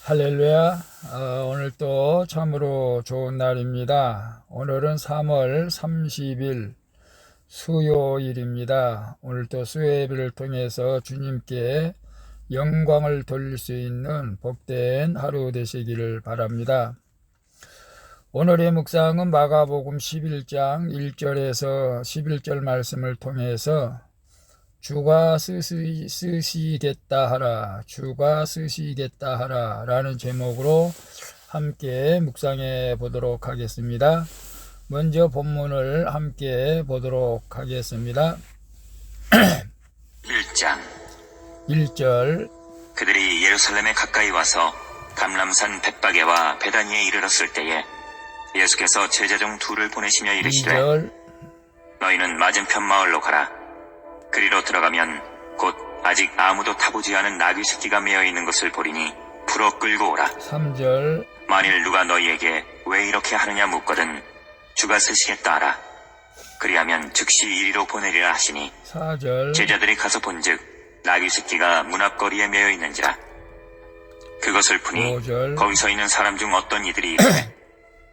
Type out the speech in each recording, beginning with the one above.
할렐루야. 오늘 또 참으로 좋은 날입니다. 오늘은 3월 30일 수요일입니다. 오늘 또 수요예배를 통해서 주님께 영광을 돌릴 수 있는 복된 하루 되시기를 바랍니다. 오늘의 묵상은 마가복음 11장 1절에서 11절 말씀을 통해서 주가 쓰시겠다 하라, 주가 쓰시겠다 하라 라는 제목으로 함께 묵상해 보도록 하겠습니다. 먼저 본문을 함께 보도록 하겠습니다. 1장 1절 그들이 예루살렘에 가까이 와서 감람산 벳바게와 베다니에 이르렀을 때에 예수께서 제자 중 둘을 보내시며 이르시되 2절 너희는 맞은편 마을로 가라. 그리로 들어가면 곧 아직 아무도 타보지 않은 나귀 새끼가 메어 있는 것을 보리니 풀어 끌고 오라. 3절 만일 누가 너희에게 왜 이렇게 하느냐 묻거든 주가 쓰시겠다 하라. 그리하면 즉시 이리로 보내리라 하시니 4절 제자들이 가서 본즉 나귀 새끼가 문 앞거리에 메어 있는지라. 그것을 푸니 5절 거기 서 있는 사람 중 어떤 이들이 이르되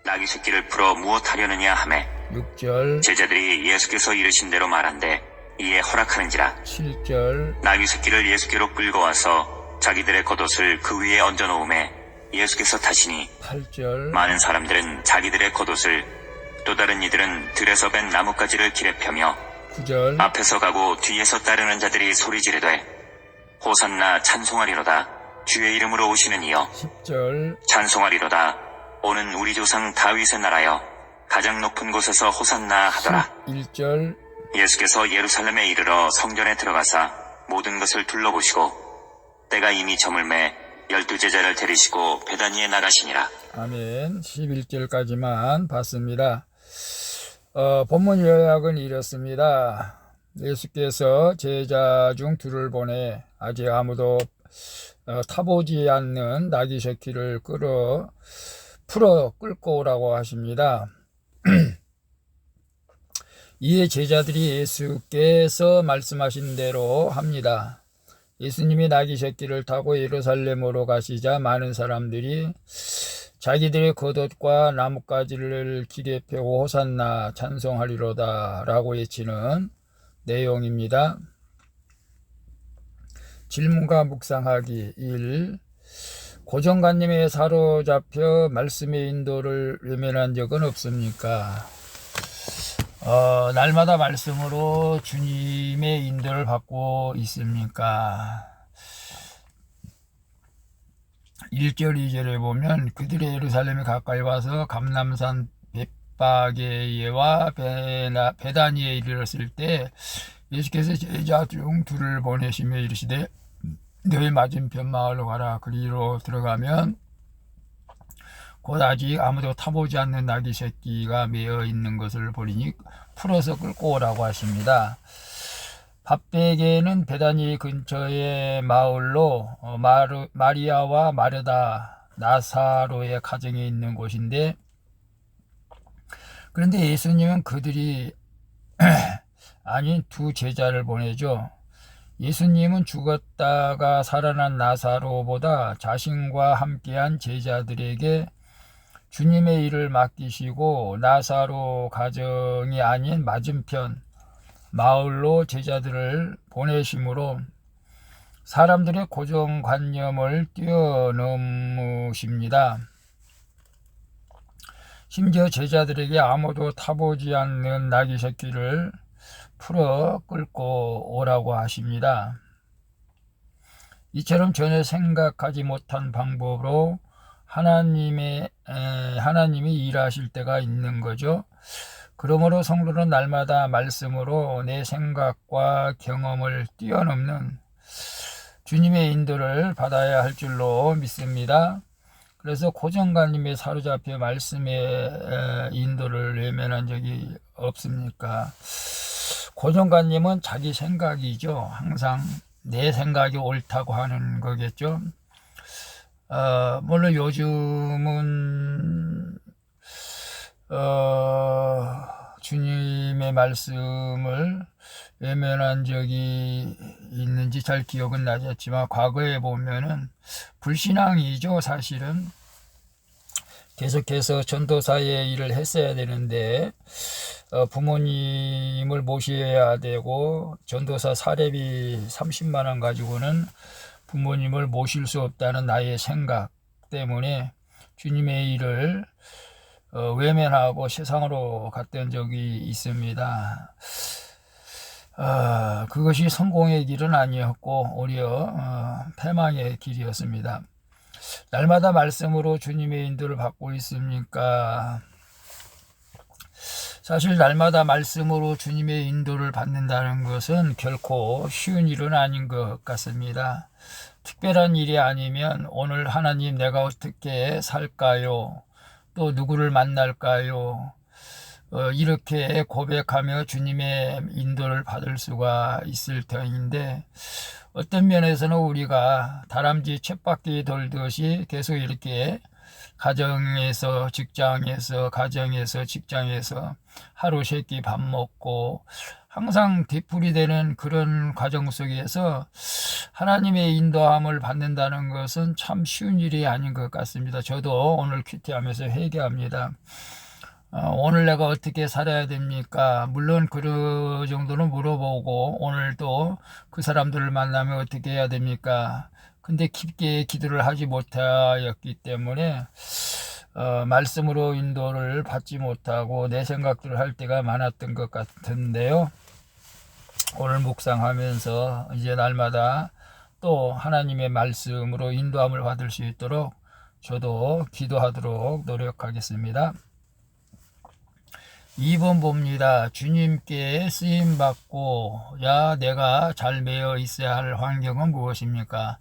나귀 새끼를 풀어 무엇하려느냐 하매 6절 제자들이 예수께서 이르신 대로 말한대 이에 허락하는지라. 7절 나귀 새끼를 예수께로 끌고 와서 자기들의 겉옷을 그 위에 얹어 놓음에 예수께서 타시니 8절 많은 사람들은 자기들의 겉옷을 또 다른 이들은 들에서 벤 나뭇가지를 길에 펴며 9절 앞에서 가고 뒤에서 따르는 자들이 소리 지르되 호산나 찬송하리로다 주의 이름으로 오시는 이여 10절 찬송하리로다 오는 우리 조상 다윗의 나라여 가장 높은 곳에서 호산나 하더라. 1절 예수께서 예루살렘에 이르러 성전에 들어가사 모든 것을 둘러보시고 때가 이미 저물매 12제자를 데리시고 베다니에 나가시니라. 아멘. 11절까지만 봤습니다. 본문 요약은 이렇습니다. 예수께서 제자 중 둘을 보내 아직 아무도 타보지 않는 나귀 새끼를 풀어 끌고 오라고 하십니다. 이에 제자들이 예수께서 말씀하신 대로 합니다. 예수님이 나귀 새끼를 타고 예루살렘으로 가시자 많은 사람들이 자기들의 겉옷과 나뭇가지를 길에 펴고 호산나 찬송하리로다 라고 외치는 내용입니다. 질문과 묵상하기 1. 고정관념에 사로잡혀 말씀의 인도를 외면한 적은 없습니까? 날마다 말씀으로 주님의 인도를 받고 있습니까? 1절 2절에 보면 그들의 예루살렘에 가까이 와서 감람산 벳바게와 베다니에 이르렀을 때 예수께서 제자 중 둘을 보내시며 이르시되 너희 맞은편 마을로 가라. 그리로 들어가면 곧 아직 아무도 타보지 않는 나귀 새끼가 메어 있는 것을 보리니 풀어서 끌고 오라고 하십니다. 벳바게는 베다니 근처의 마을로 마리아와 마르다, 나사로의 가정에 있는 곳인데 그런데 예수님은 그들이 아닌 두 제자를 보내죠. 예수님은 죽었다가 살아난 나사로보다 자신과 함께한 제자들에게 주님의 일을 맡기시고 나사로 가정이 아닌 맞은편 마을로 제자들을 보내심으로 사람들의 고정관념을 뛰어넘으십니다. 심지어 제자들에게 아무도 타보지 않는 나귀 새끼를 풀어 끌고 오라고 하십니다. 이처럼 전혀 생각하지 못한 방법으로 하나님이 일하실 때가 있는 거죠. 그러므로 성도는 날마다 말씀으로 내 생각과 경험을 뛰어넘는 주님의 인도를 받아야 할 줄로 믿습니다. 그래서 고정관념에 사로잡혀 말씀의 인도를 외면한 적이 없습니까? 고정관념은 자기 생각이죠. 항상 내 생각이 옳다고 하는 거겠죠. 물론 요즘은 주님의 말씀을 외면한 적이 있는지 잘 기억은 나지 않지만 과거에 보면은 불신앙이죠. 사실은 계속해서 전도사의 일을 했어야 되는데 부모님을 모셔야 되고 전도사 사례비 30만 원 가지고는 부모님을 모실 수 없다는 나의 생각 때문에 주님의 일을 외면하고 세상으로 갔던 적이 있습니다. 그것이 성공의 길은 아니었고 오히려 패망의 길이었습니다. 날마다 말씀으로 주님의 인도를 받고 있습니까? 사실 날마다 말씀으로 주님의 인도를 받는다는 것은 결코 쉬운 일은 아닌 것 같습니다. 특별한 일이 아니면 오늘 하나님 내가 어떻게 살까요? 또 누구를 만날까요? 이렇게 고백하며 주님의 인도를 받을 수가 있을 터인데 어떤 면에서는 우리가 다람쥐 쳇바퀴 돌듯이 계속 이렇게 가정에서 직장에서 가정에서 직장에서 하루 세 끼 밥 먹고 항상 뒤풀이되는 그런 과정 속에서 하나님의 인도함을 받는다는 것은 참 쉬운 일이 아닌 것 같습니다. 저도 오늘 큐티하면서 회개합니다. 오늘 내가 어떻게 살아야 됩니까? 물론 그 정도는 물어보고 오늘도 그 사람들을 만나면 어떻게 해야 됩니까? 근데 깊게 기도를 하지 못하였기 때문에 말씀으로 인도를 받지 못하고 내 생각들을 할 때가 많았던 것 같은데요. 오늘 묵상하면서 이제 날마다 또 하나님의 말씀으로 인도함을 받을 수 있도록 저도 기도하도록 노력하겠습니다. 2번 봅니다. 주님께 쓰임받고 내가 잘 매여 있어야 할 환경은 무엇입니까?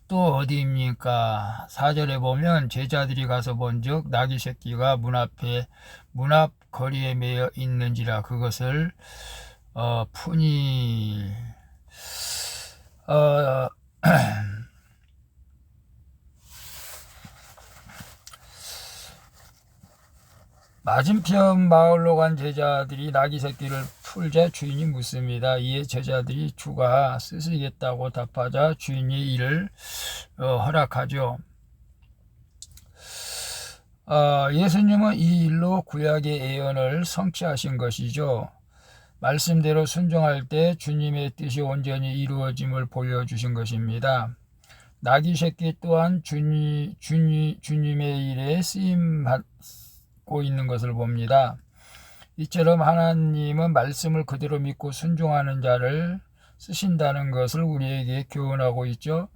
또 어디입니까? 4절에 보면 제자들이 가서 본즉 나귀 새끼가 문 앞 거리에 매여 있는지라 그것을 푸니 맞은편 마을로 간 제자들이 나귀 새끼를 풀자 주인이 묻습니다. 이에 제자들이 주가 쓰시겠다고 답하자 주인이 이를 허락하죠. 예수님은 이 일로 구약의 예언을 성취하신 것이죠. 말씀대로 순종할 때 주님의 뜻이 온전히 이루어짐을 보여주신 것입니다. 나귀 새끼 또한 주님의 일에 쓰임 받고 있는 것을 봅니다. 이처럼 하나님은 말씀을 그대로 믿고 순종하는 자를 쓰신다는 것을 우리에게 교훈하고 있죠.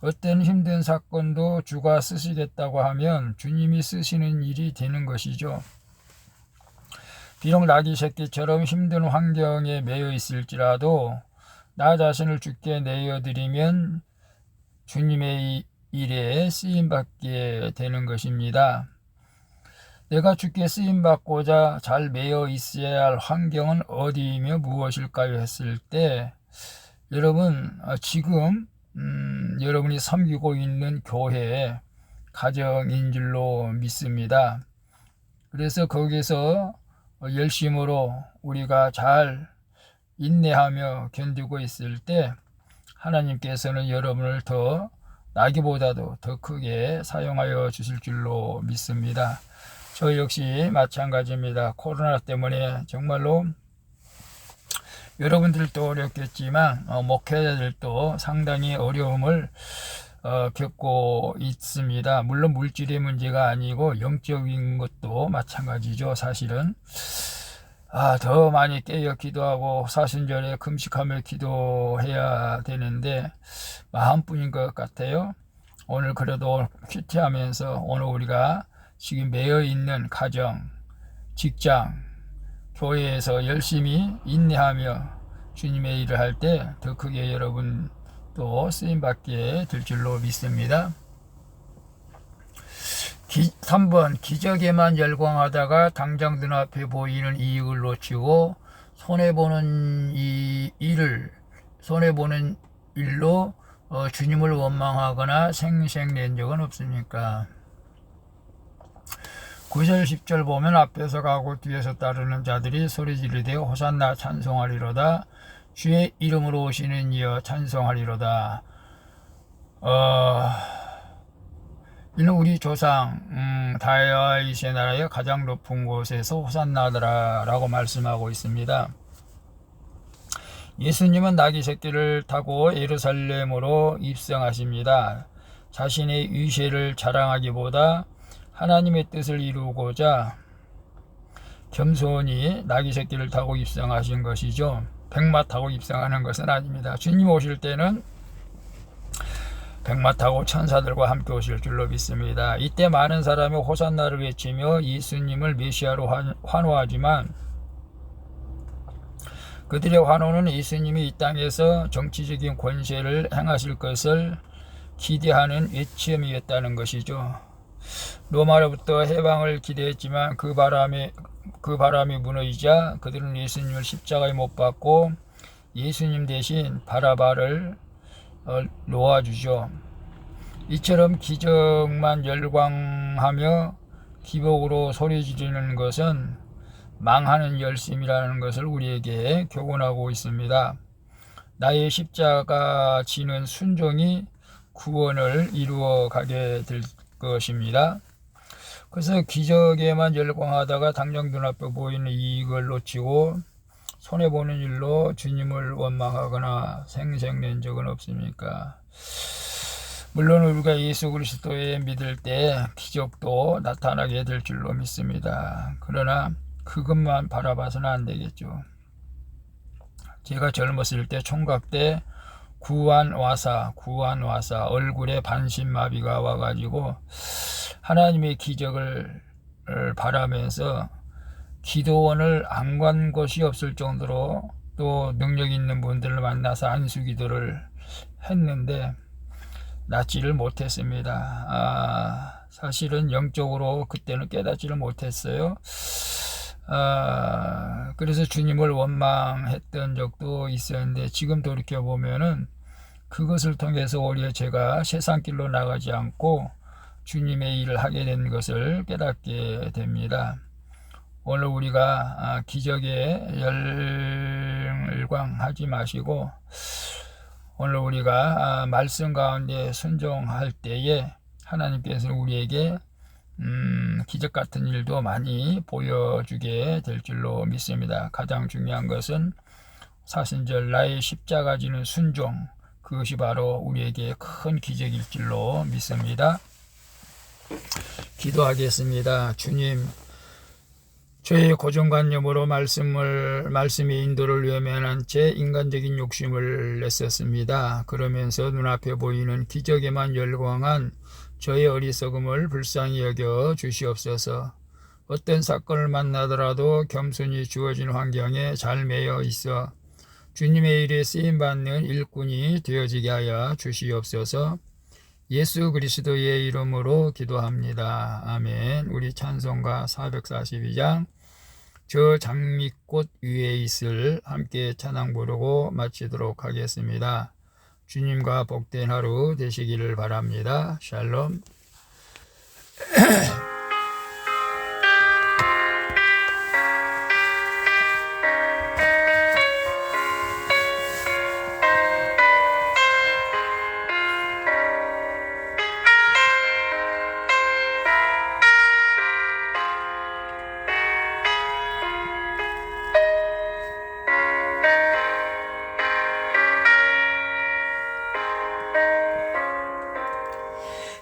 어떤 힘든 사건도 주가 쓰시겠다고 하면 주님이 쓰시는 일이 되는 것이죠. 비록 나귀 새끼처럼 힘든 환경에 매여 있을지라도 나 자신을 주께 내어드리면 주님의 일에 쓰임받게 되는 것입니다. 내가 주께 쓰임받고자 잘 매여 있어야 할 환경은 어디이며 무엇일까요? 했을 때 여러분 지금 여러분이 섬기고 있는 교회 가정인 줄로 믿습니다. 그래서 거기서 열심으로 우리가 잘 인내하며 견디고 있을 때 하나님께서는 여러분을 더 나기보다도 더 크게 사용하여 주실 줄로 믿습니다. 저 역시 마찬가지입니다. 코로나 때문에 정말로 여러분들도 어렵겠지만 목회자들도 상당히 어려움을 겪고 있습니다. 물론 물질의 문제가 아니고 영적인 것도 마찬가지죠. 사실은 더 많이 깨어 기도하고 사순절에 금식하며 기도해야 되는데 마음뿐인 것 같아요. 오늘 그래도 큐티하면서 오늘 우리가 지금 매여 있는 가정, 직장, 교회에서 열심히 인내하며 주님의 일을 할 때 더 크게 여러분 또 쓰임받게 될 줄로 믿습니다. 3번 기적에만 열광하다가 당장 눈앞에 보이는 이익을 놓치고 손해보는 일로 주님을 원망하거나 생색낸 적은 없습니까? 9절 10절 보면 앞에서 가고 뒤에서 따르는 자들이 소리 지르되 호산나 찬송하리로다. 주의 이름으로 오시는 이여 찬송하리로다. 이는 우리 조상 다윗의 나라의 가장 높은 곳에서 호산나더라 라고 말씀하고 있습니다. 예수님은 나귀 새끼를 타고 예루살렘으로 입성하십니다. 자신의 위세를 자랑하기보다 하나님의 뜻을 이루고자 겸손히 나귀 새끼를 타고 입성하신 것이죠. 백마 타고 입성하는 것은 아닙니다. 주님 오실 때는 백마 타고 천사들과 함께 오실 줄로 믿습니다. 이때 많은 사람이 호산나를 외치며 예수님을 메시아로 환호하지만 그들의 환호는 예수님이 이 땅에서 정치적인 권세를 행하실 것을 기대하는 외침이었다는 것이죠. 로마로부터 해방을 기대했지만 그 바람이 무너지자 그들은 예수님을 십자가에 못 박고 예수님 대신 바라바를 놓아주죠. 이처럼 기적만 열광하며 기복으로 소리 지르는 것은 망하는 열심이라는 것을 우리에게 교훈하고 있습니다. 나의 십자가 지는 순종이 구원을 이루어 가게 될 것입니다. 그래서 기적에만 열광하다가 당장 눈앞에 보이는 이익을 놓치고 손해보는 일로 주님을 원망하거나 생색낸 적은 없습니까? 물론 우리가 예수 그리스도에 믿을 때 기적도 나타나게 될 줄로 믿습니다. 그러나 그것만 바라봐서는 안 되겠죠. 제가 젊었을 때 총각 때 구안와사 얼굴에 반신마비가 와가지고 하나님의 기적을 바라면서 기도원을 안 간 곳이 없을 정도로 또 능력 있는 분들을 만나서 안수기도를 했는데 낫지를 못했습니다. 사실은 영적으로 그때는 깨닫지를 못했어요. 그래서 주님을 원망했던 적도 있었는데 지금 돌이켜보면은 그것을 통해서 오히려 제가 세상길로 나가지 않고 주님의 일을 하게 된 것을 깨닫게 됩니다. 오늘 우리가 기적에 열광하지 마시고 오늘 우리가 말씀 가운데 순종할 때에 하나님께서 우리에게 기적 같은 일도 많이 보여주게 될 줄로 믿습니다. 가장 중요한 것은 사순절 나의 십자가 지는 순종, 그것이 바로 우리에게 큰 기적일 줄로 믿습니다. 기도하겠습니다. 주님, 저의 고정관념으로 말씀의 인도를 외면한 채 인간적인 욕심을 냈었습니다. 그러면서 눈앞에 보이는 기적에만 열광한 저의 어리석음을 불쌍히 여겨 주시옵소서. 어떤 사건을 만나더라도 겸손히 주어진 환경에 잘 매여 있어 주님의 일에 쓰임받는 일꾼이 되어지게 하여 주시옵소서. 예수 그리스도의 이름으로 기도합니다. 아멘. 우리 찬송가 442장 저 장미꽃 위에 있을 함께 찬양 부르고 마치도록 하겠습니다. 주님과 복된 하루 되시기를 바랍니다. 샬롬.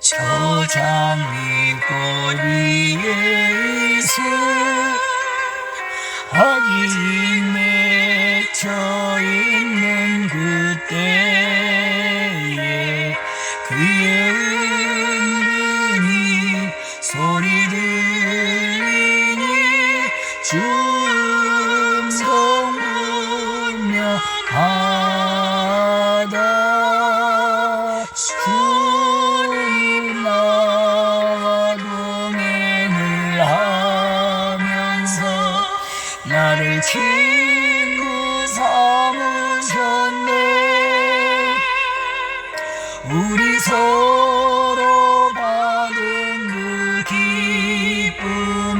저 장미꽃 위에 있을 아직 맺혀 있는 그때에 그의 은근히 소리 들리니 음성 분명하다. 나를 친구 삼으셨네. 우리 서로 받은 그 기쁨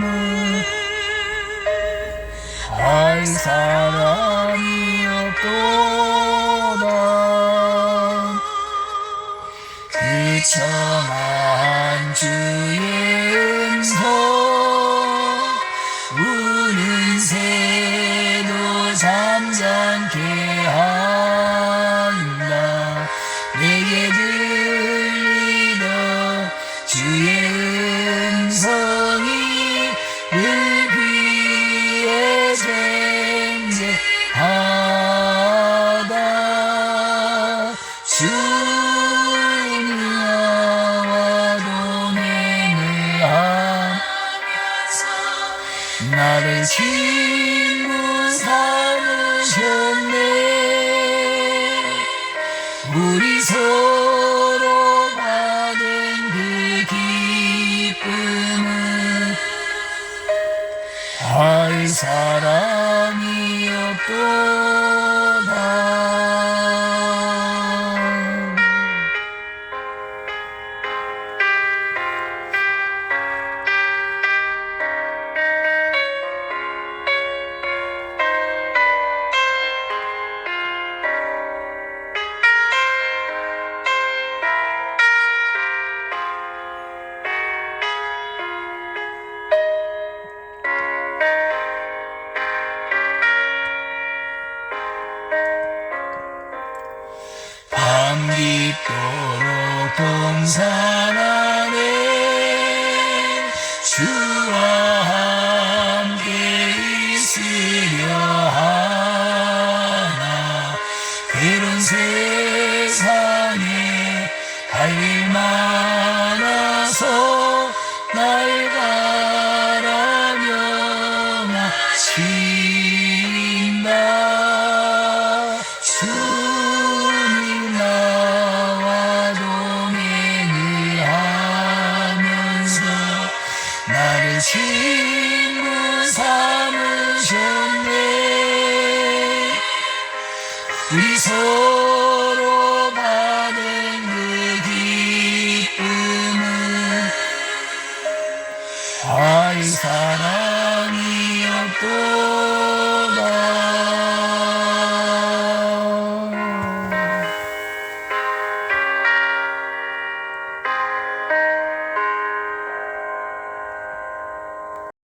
나를 친구 삼으셨네. 우리 서로 받은 그 기쁨은 할 사람이 없도다. 밤깊도록 동산하네. 주와 함께 있으려 하나. 그런 세상에 갈 일 많아서 날 가라며 마친다. 주님 나와 동행을 하면서 나를 친구 삼으셨네. 우리 서로 받은 그 기쁨은 할 사람이 없도다.